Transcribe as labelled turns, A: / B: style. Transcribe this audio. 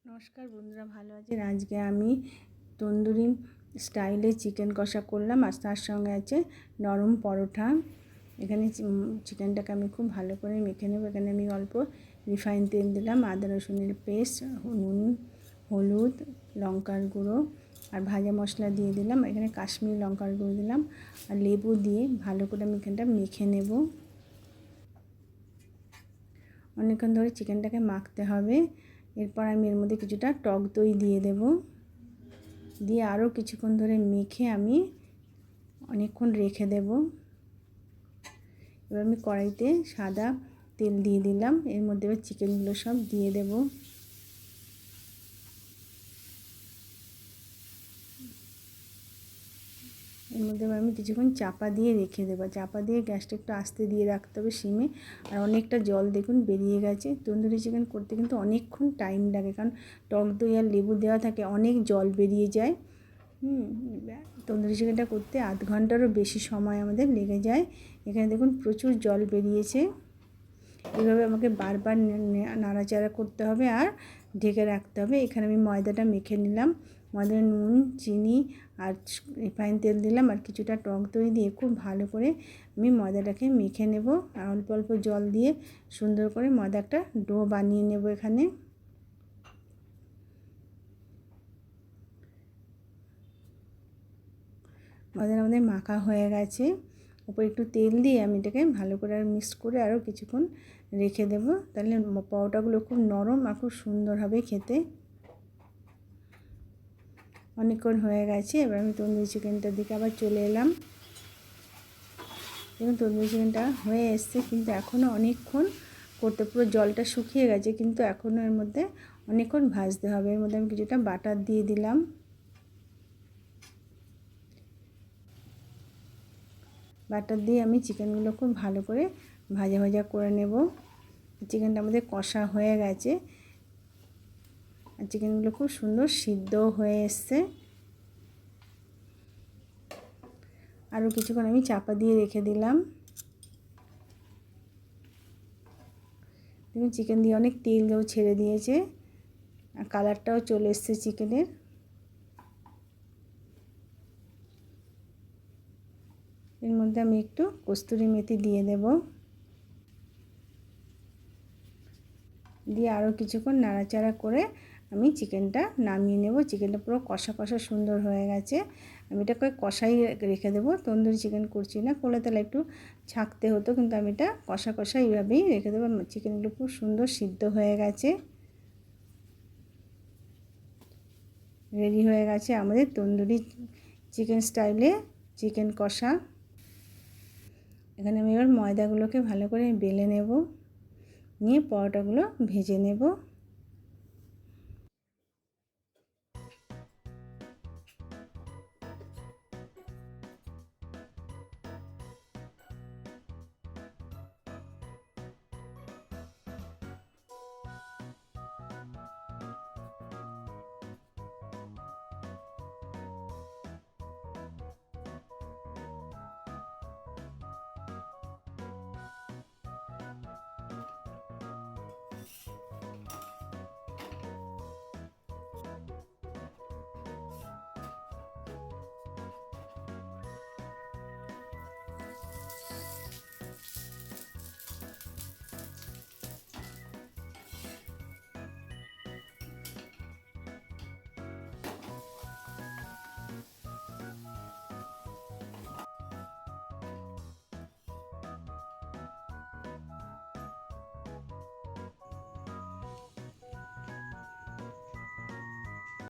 A: নমস্কার বন্ধুরা, ভালো আছেন? আজকে আমি তন্দুরি স্টাইলে চিকেন কষা করলাম, আর তার সঙ্গে আছে নরম পরোটা। এখানে চিকেনটাকে আমি খুব ভালো করে মেখে নেব। এখানে আমি অল্প রিফাইন তেল দিলাম, আদা রসুনের পেস্ট, নুন, হলুদ, লঙ্কার গুঁড়ো আর ভাজা মশলা দিয়ে দিলাম। এখানে কাশ্মীরি লঙ্কার গুঁড়ো দিলাম আর লেবু দিয়ে ভালো করে আমি এখানটা মেখে নেব। অনেকক্ষণ ধরে চিকেনটাকে মাখতে হবে। এরপর আমি এর মধ্যে কিছুটা টক দই দিয়ে দেব, দিয়ে আরও কিছুক্ষণ ধরে মেখে আমি অনেকক্ষণ রেখে দেব। এবার আমি কড়াইতে সাদা তেল দিয়ে দিলাম, এর মধ্যে এবার চিকেনগুলো সব দিয়ে দেব। এর মধ্যে আমি কিছুক্ষণ চাপা দিয়ে রেখে দেবো। চাপা দিয়ে গ্যাসটা একটু আস্তে দিয়ে রাখতে হবে সিমে। আর অনেকটা জল দেখুন বেরিয়ে গেছে। তন্দুরি চিকেন করতে কিন্তু অনেকক্ষণ টাইম লাগে, কারণ টক দই আর লেবু দেওয়া থাকে, অনেক জল বেরিয়ে যায়। তন্দুরি চিকেনটা করতে আধ ঘন্টারও বেশি সময় আমাদের লেগে যায়। এখানে দেখুন প্রচুর জল বেরিয়েছে। এইভাবে আমাকে বারবার নাড়াচাড়া করতে হবে আর ঢেকে রাখতে হবে। এখানে আমি ময়দাটা মেখে নিলাম। ময়দায় নুন, চিনি আর রিফাইন তেল দিলাম আর কিছুটা টক দই দিয়ে খুব ভালো করে আমি ময়দাটাকে মেখে নেব। আর অল্প অল্প জল দিয়ে সুন্দর করে ময়দা একটা ডো বানিয়ে নেব। এখানে ময়দা আমাদের মাখা হয়ে গেছে। উপরে একটু তেল দিয়ে আমি এটাকে ভালো করে আর মিক্স করে আরও কিছুক্ষণ রেখে দেব। তাহলে পরোটাগুলো খুব নরম আর খুব সুন্দর হবে খেতে। অনেকক্ষণ হয়ে গেছে। এবার আমি তন্দুরি চিকেনটার দিকে আবার চলে এলাম। দেখুন তন্দুরি চিকেনটা হয়ে এসছে, কিন্তু এখনও অনেকক্ষণ করতে, পুরো জলটা শুকিয়ে গেছে, কিন্তু এখনও এর মধ্যে অনেকক্ষণ ভাজতে হবে। এর মধ্যে আমি কিছুটা বাটার দিয়ে দিলাম। বাটার দিয়ে আমি চিকেনগুলো খুব ভালো করে ভাজা ভাজা করে নেব। চিকেনটা আমাদের কষা হয়ে গেছে আর চিকেনগুলো খুব সুন্দর সিদ্ধ হয়ে এসছে। আরও কিছুক্ষণ আমি চাপা দিয়ে রেখে দিলাম। দেখুন চিকেন দিয়ে অনেক তেলও ছেড়ে দিয়েছে আর কালারটাও চলে এসছে চিকেনের। এর মধ্যে আমি একটু কস্তুরি মেথি দিয়ে দেব, দিয়ে আরও কিছুক্ষণ নাড়াচাড়া করে আমি চিকেনটা নামিয়ে নেব। চিকেনটা পুরো কষা কষা সুন্দর হয়ে গেছে। আমি এটাকে কষাই রেখে দেবো। তন্দুরি চিকেন করছি না, করলে তাহলে একটু ছাঁকতে হতো, কিন্তু আমি এটা কষা কষা এইভাবেই রেখে দেবো। চিকেনগুলো খুব সুন্দর সিদ্ধ হয়ে গেছে। রেডি হয়ে গেছে আমাদের তন্দুরি চিকেন স্টাইলে চিকেন কষা। এখানে আমি এবার ময়দাগুলোকে ভালো করে বেলে নেব, নিয়ে পরোটাগুলো ভেজে নেব।